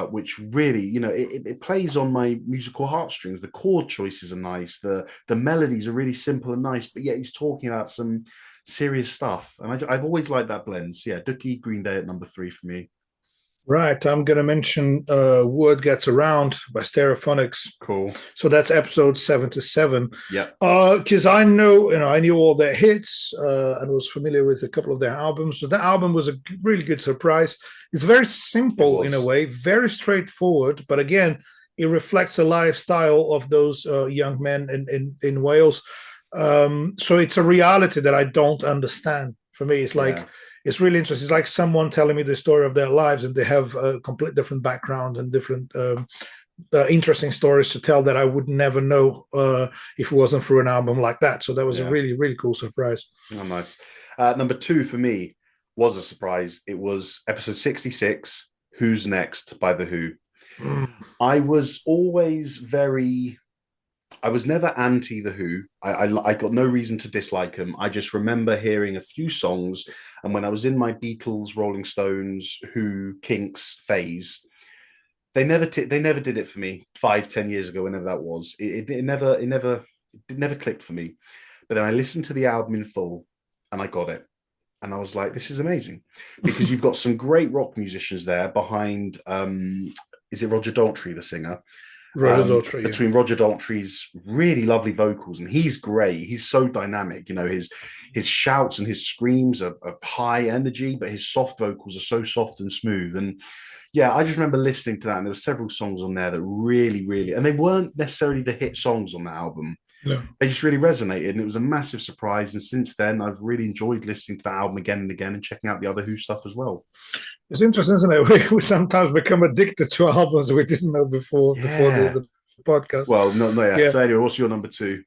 which really, it plays on my musical heartstrings. The chord choices are nice. The melodies are really simple and nice, but yet he's talking about some serious stuff. And I've always liked that blend. So yeah, Dookie, Green Day at number 3 for me. Right. I'm going to mention Word Gets Around by Stereophonics. Cool. So that's episode 77. Yeah. Because I knew all their hits and was familiar with a couple of their albums. So that album was a really good surprise. It's very simple in a way, very straightforward. But again, it reflects the lifestyle of those young men in Wales. So it's a reality that I don't understand. For me, it's like Yeah. it's really interesting. It's like someone telling me the story of their lives, and they have a complete different background and different interesting stories to tell that I would never know if it wasn't through an album like that. So that was a Yeah. really, really cool surprise. Oh, nice. Number two for me was a surprise. It was episode 66, Who's Next by The Who. Mm. I was always very, I was never anti The Who. I got no reason to dislike them. I just remember hearing a few songs. And when I was in my Beatles, Rolling Stones, Who, Kinks phase, they never did it for me 5, 10 years ago, whenever that was. It never clicked for me. But then I listened to the album in full and I got it. And I was like, this is amazing. Because you've got some great rock musicians there behind is it Roger Daltrey, the singer? Roger Daltrey, yeah. Between Roger Daltrey's really lovely vocals, and he's great. He's so dynamic. You know, his shouts and his screams are high energy, but his soft vocals are so soft and smooth. And yeah, I just remember listening to that, and there were several songs on there that really, really, and they weren't necessarily the hit songs on that album. No. They just really resonated, and it was a massive surprise. And since then, I've really enjoyed listening to that album again and again, and checking out the other Who stuff as well. It's interesting, isn't it? We sometimes become addicted to albums we didn't know before the podcast. Well, no, yeah. Yeah. So anyway, what's your number two?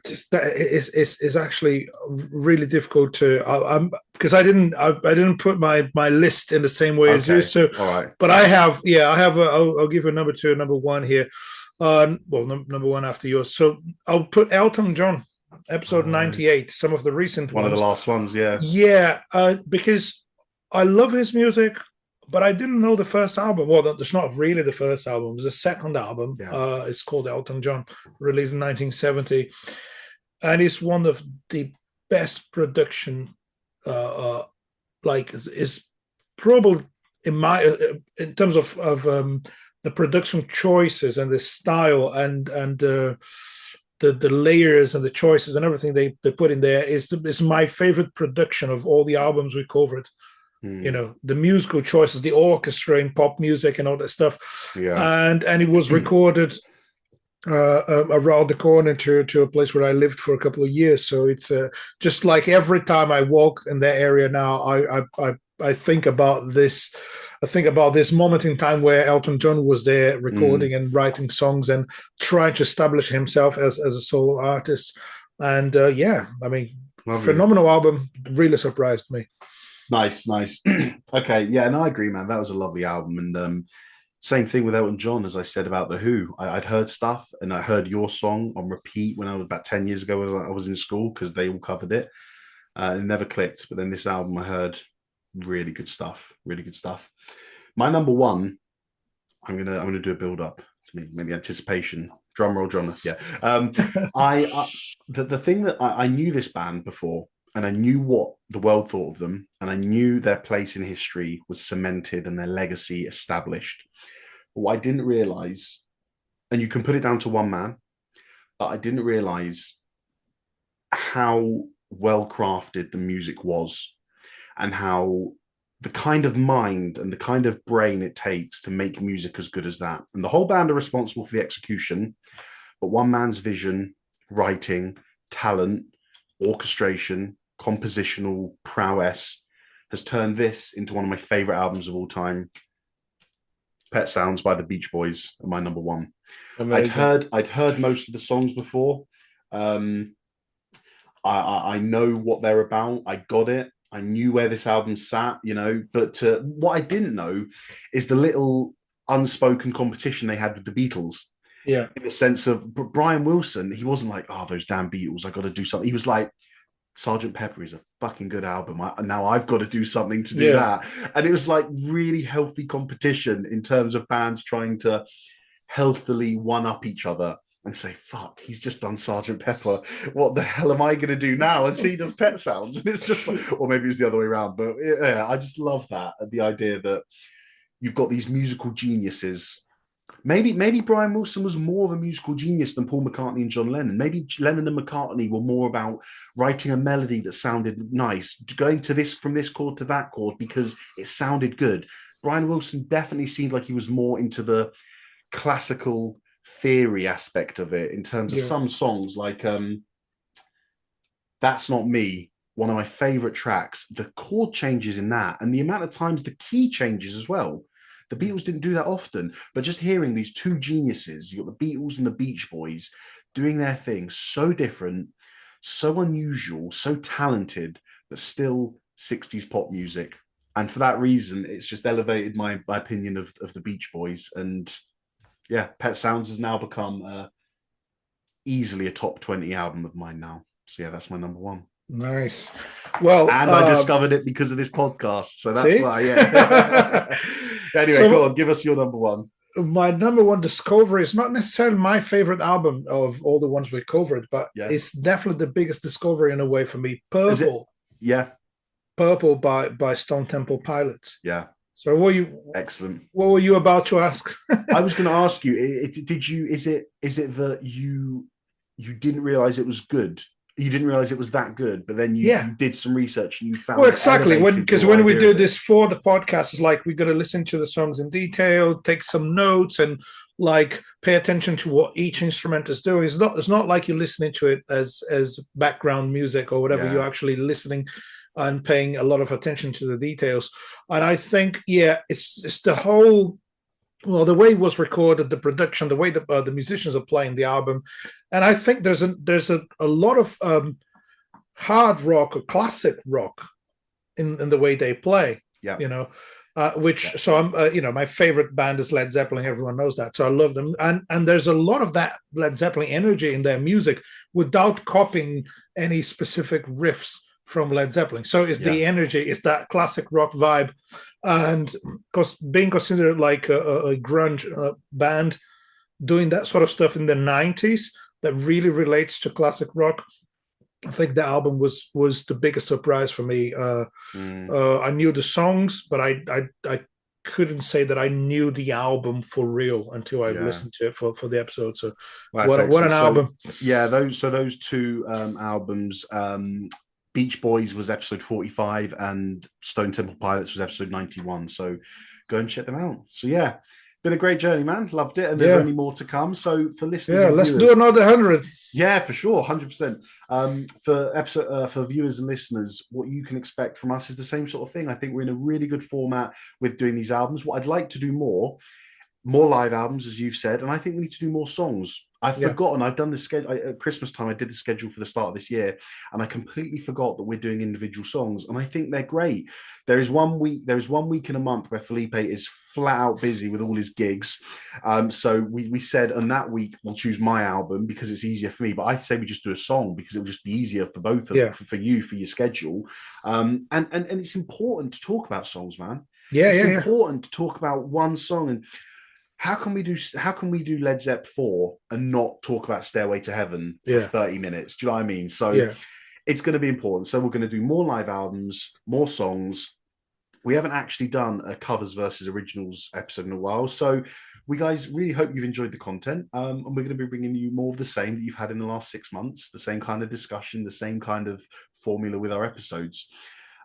Just that is actually really difficult to because I didn't put my list in the same way as you. So, all right. But I have I'll give you number two and number one here. Number one after yours. So I'll put Elton John, episode 98. Some of the recent one ones. of the last ones, yeah. Yeah, because I love his music, but I didn't know the first album. Well, it's not really the first album. It's the second album. Yeah. It's called Elton John, released in 1970. And it's one of the best production, is probably in terms of the production choices and the style and the layers and the choices and everything they put in there is my favorite production of all the albums we covered. You know, the musical choices, the orchestra in pop music and all that stuff. Yeah. And it was recorded around the corner to a place where I lived for a couple of years. So it's just like every time I walk in that area now, I think about this. I think about this moment in time where Elton John was there recording and writing songs and trying to establish himself as a solo artist. And I mean, lovely. Phenomenal album. Really surprised me. Nice. Okay, yeah, and I agree, man. That was a lovely album. And same thing with Elton John, as I said about The Who. I'd heard stuff, and I heard your song on repeat when I was about 10 years ago when I was in school, because they all covered it. It never clicked. But then this album I heard, really good stuff. My number one, I'm gonna do a build up, maybe anticipation. Drum roll, drummer. Yeah. The thing that I knew this band before, and I knew what the world thought of them, and I knew their place in history was cemented and their legacy established. But what I didn't realize, and you can put it down to one man, but I didn't realize how well crafted the music was, and how the kind of mind and the kind of brain it takes to make music as good as that. And the whole band are responsible for the execution, but one man's vision, writing, talent, orchestration, compositional prowess has turned this into one of my favorite albums of all time. Pet Sounds by the Beach Boys are my number one. Amazing. I'd heard most of the songs before. I know what they're about. I got it. I knew where this album sat, you know, but what I didn't know is the little unspoken competition they had with the Beatles. Yeah. In the sense of Brian Wilson, he wasn't like, oh, those damn Beatles, I got to do something. He was like, Sgt. Pepper is a fucking good album. Now I've got to do something to do that. And it was like really healthy competition in terms of bands trying to healthily one-up each other and say, fuck, he's just done Sgt. Pepper. What the hell am I going to do now until he does Pet Sounds? And it's just like, or maybe it's the other way around. But yeah, I just love that. The idea that you've got these musical geniuses. Maybe Brian Wilson was more of a musical genius than Paul McCartney and John Lennon. Maybe Lennon and McCartney were more about writing a melody that sounded nice, going to this from this chord to that chord because it sounded good. Brian Wilson definitely seemed like he was more into the classical theory aspect of it in terms of some songs like That's Not Me, one of my favorite tracks. The chord changes in that, and the amount of times the key changes as well. The Beatles didn't do that often, but just hearing these two geniuses, you got the Beatles and the Beach Boys doing their thing, so different, so unusual, so talented, but still 60s pop music. And for that reason, it's just elevated my opinion of the Beach Boys. And yeah, Pet Sounds has now become easily a top 20 album of mine now. So yeah, that's my number one. Nice. Well, and I discovered it because of this podcast. So that's see? why, yeah. Anyway, so, go on, give us your number one. My number one discovery is not necessarily my favorite album of all the ones we covered, but it's definitely the biggest discovery in a way for me. Purple. Yeah. Purple by Stone Temple Pilots. Yeah. So what were you about to ask? I was going to ask you, is it that you didn't realize it was good? You didn't realize it was that good, but then you did some research and you found exactly, because when we do this for the podcast, it's like we got to listen to the songs in detail, take some notes, and like pay attention to what each instrument is doing. It's not like you're listening to it as background music or whatever. You're actually listening and paying a lot of attention to the details. And I think it's the whole, the way it was recorded, the production, the way that the musicians are playing the album. And I think there's a lot of hard rock or classic rock in the way they play. Yeah. So I'm my favorite band is Led Zeppelin. Everyone knows that. So I love them. And there's a lot of that Led Zeppelin energy in their music without copying any specific riffs from Led Zeppelin. So it's the energy, it's that classic rock vibe. And being considered like a grunge band, doing that sort of stuff in the 90s that really relates to classic rock, I think the album was the biggest surprise for me. I knew the songs, but I couldn't say that I knew the album for real until I listened to it for the episode. So what an album. Yeah, those two albums, Beach Boys was episode 45 and Stone Temple Pilots was episode 91. So go and check them out. So yeah, been a great journey, man. Loved it. And there's only more to come. So for listeners, let's do another 100. Yeah, for sure. 100%. For viewers and listeners, what you can expect from us is the same sort of thing. I think we're in a really good format with doing these albums. What I'd like to do more live albums, as you've said, and I think we need to do more songs. I've forgotten. I've done the schedule at Christmas time. I did the schedule for the start of this year, and I completely forgot that we're doing individual songs. And I think they're great. There is 1 week in a month where Felipe is flat out busy with all his gigs. So we said, on that week we'll choose my album because it's easier for me. But I say we just do a song because it'll just be easier for both of for you, for your schedule. And it's important to talk about songs, man. It's important to talk about one song. And how can we do Led Zepp 4 and not talk about Stairway to Heaven for 30 minutes? Do you know what I mean? So it's going to be important. So we're going to do more live albums, more songs. We haven't actually done a covers versus originals episode in a while. So we guys really hope you've enjoyed the content. And we're going to be bringing you more of the same that you've had in the last 6 months, the same kind of discussion, the same kind of formula with our episodes.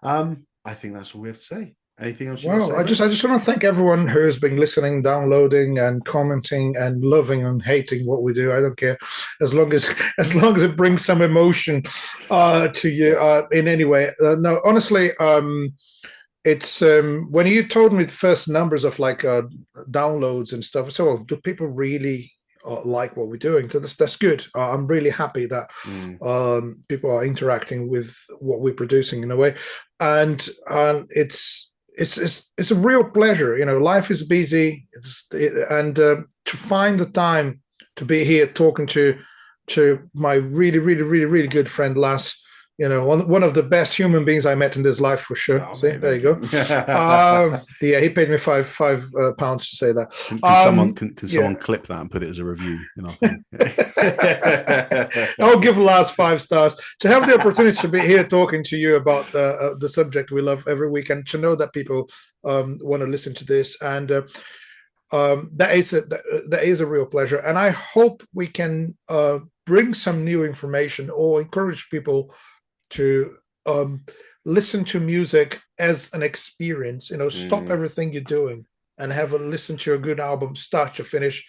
I think that's all we have to say. Anything else? I just want to thank everyone who has been listening, downloading, and commenting, and loving and hating what we do. I don't care, as long as it brings some emotion to you in any way. No, honestly, it's when you told me the first numbers of like downloads and stuff. So, do people really like what we're doing? So that's good. I'm really happy that people are interacting with what we're producing in a way, and it's a real pleasure. Life is busy, and to find the time to be here talking to my really, really, really, really good friend Laz. One of the best human beings I met in this life for sure. See, there you go. He paid me five pounds to say that. Can someone clip that and put it as a review? I'll give Laz 5 stars. To have the opportunity to be here talking to you about the subject we love every week, and to know that people want to listen to this, and that is a real pleasure. And I hope we can bring some new information or encourage people to listen to music as an experience. Stop everything you're doing and have a listen to a good album, start to finish.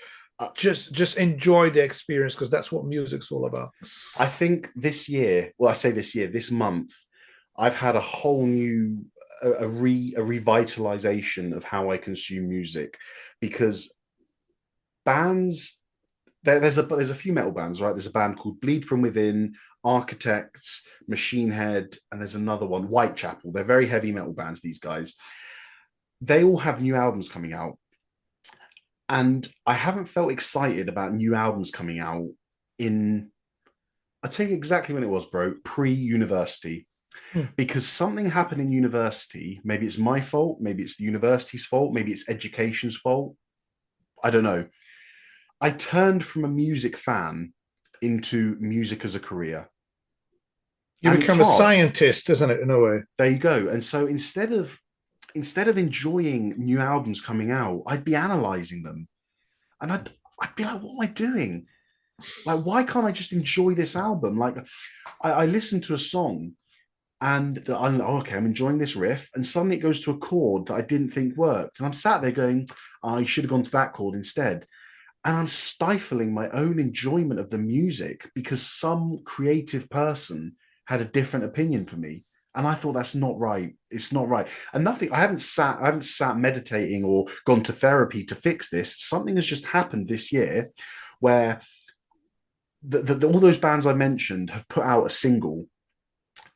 Just enjoy the experience, because that's what music's all about. I think this year, well, I say this year, this month, I've had a whole new a revitalization of how I consume music, because bands there's a few metal bands, right? There's a band called Bleed From Within, Architects, Machine Head, and there's another one, Whitechapel. They're very heavy metal bands, these guys. They all have new albums coming out. And I haven't felt excited about new albums coming out in, I'll tell you exactly when it was, bro, pre-university. Because something happened in university. Maybe it's my fault, maybe it's the university's fault, maybe it's education's fault. I don't know. I turned from a music fan into music as a career. You become a scientist, isn't it, in a way? There you go. And so instead of enjoying new albums coming out, I'd be analyzing them. And I'd be like, what am I doing? Like, why can't I just enjoy this album? Like, I listened to a song and I'm okay, I'm enjoying this riff, and suddenly it goes to a chord that I didn't think worked. And I'm sat there going, oh, you should have gone to that chord instead. And I'm stifling my own enjoyment of the music because some creative person had a different opinion for me. And I thought, that's not right. It's not right. And I haven't sat meditating or gone to therapy to fix this. Something has just happened this year where all those bands I mentioned have put out a single,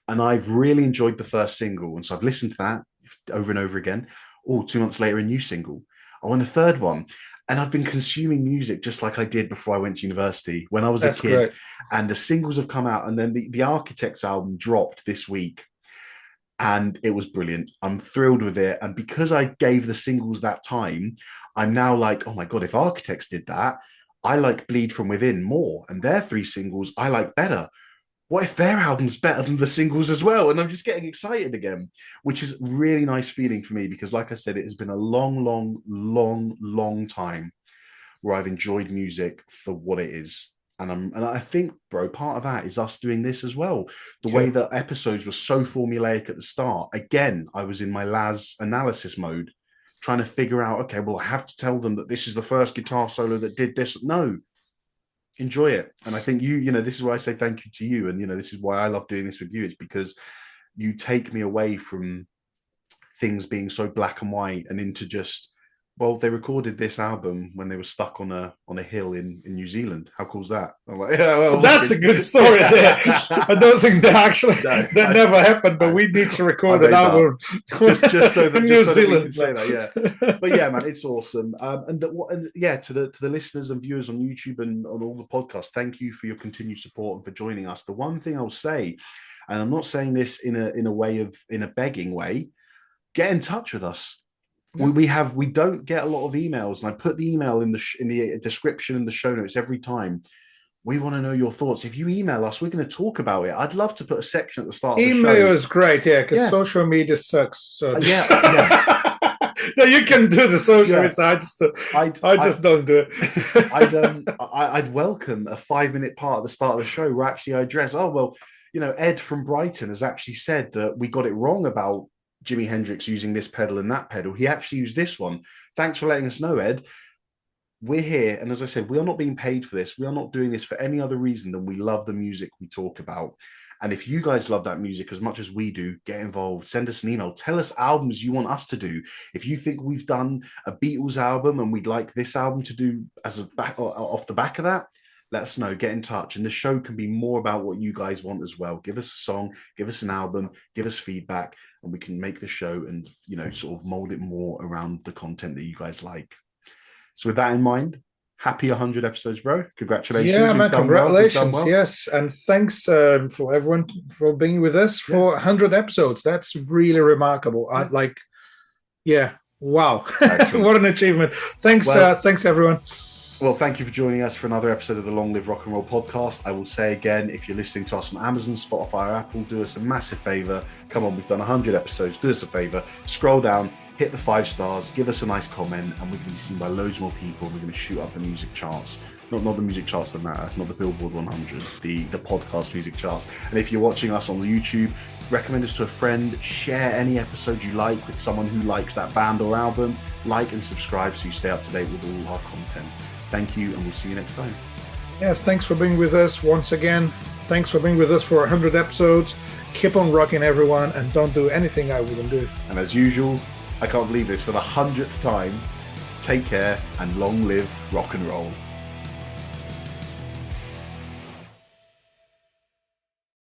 and I've really enjoyed the first single. And so I've listened to that over and over again. Oh, 2 months later, a new single. I want a third one. And I've been consuming music just like I did before I went to university when I was a kid. Great. And the singles have come out. And then the Architects album dropped this week. And it was brilliant. I'm thrilled with it. And because I gave the singles that time, I'm now like, oh my God, if Architects did that, I like Bleed From Within more. And their 3 singles I like better. What if their album's better than the singles as well? And I'm just getting excited again, which is really nice feeling for me, because like I said, it has been a long time where I've enjoyed music for what it is. And I think, bro, part of that is us doing this as well. The way that episodes were so formulaic at the start. Again, I was in my Laz analysis mode, trying to figure out, okay, well, I have to tell them that this is the first guitar solo that did this. No. Enjoy it. And I think this is why I say thank you to you. And, this is why I love doing this with you. It's because you take me away from things being so black and white and into just, well, they recorded this album when they were stuck on a hill in New Zealand. How cool's that? I'm like, yeah, well, that's a good story there. I don't think that never happened, but we need to record an album just so that New Zealand can say that. Yeah, but yeah, man, it's awesome. To the listeners and viewers on YouTube and on all the podcasts, thank you for your continued support and for joining us. The one thing I'll say, and I'm not saying this in a begging way, get in touch with us. We don't get a lot of emails, and I put the email in the description and the show notes every time. We want to know your thoughts. If you email us, we're going to talk about it. I'd love to put a section at the start of the show. Email is great, because social media sucks. So no, you can do the social media. I just don't do it. I'd welcome a 5-minute part at the start of the show where actually I address, Ed from Brighton has actually said that we got it wrong about Jimi Hendrix using this pedal and that pedal. He actually used this one. Thanks for letting us know, Ed. We're here. And as I said, we are not being paid for this. We are not doing this for any other reason than we love the music we talk about. And if you guys love that music as much as we do, get involved. Send us an email. Tell us albums you want us to do. If you think we've done a Beatles album and we'd like this album to do off the back of that, let us know. Get in touch. And the show can be more about what you guys want as well. Give us a song, give us an album, give us feedback, and we can make the show and, sort of mold it more around the content that you guys like. So with that in mind, happy 100 episodes, bro. Congratulations. Yeah, man, congratulations. Well. Yes. And thanks for everyone for being with us for 100 episodes. That's really remarkable. Wow. What an achievement. Thanks, everyone. Well, thank you for joining us for another episode of the Long Live Rock and Roll podcast. I will say again, if you're listening to us on Amazon, Spotify, or Apple, do us a massive favor. Come on, we've done 100 episodes. Do us a favor. Scroll down, hit the 5 stars, give us a nice comment, and we're going to be seen by loads more people. We're going to shoot up the music charts. Not the music charts that matter, not the Billboard 100, the podcast music charts. And if you're watching us on the YouTube, recommend us to a friend. Share any episode you like with someone who likes that band or album. like and subscribe so you stay up to date with all our content. Thank you, and we'll see you next time. Yeah, thanks for being with us once again. Thanks for being with us for 100 episodes. Keep on rocking, everyone, and don't do anything I wouldn't do. And as usual, I can't believe this, for the 100th time, take care and long live rock and roll.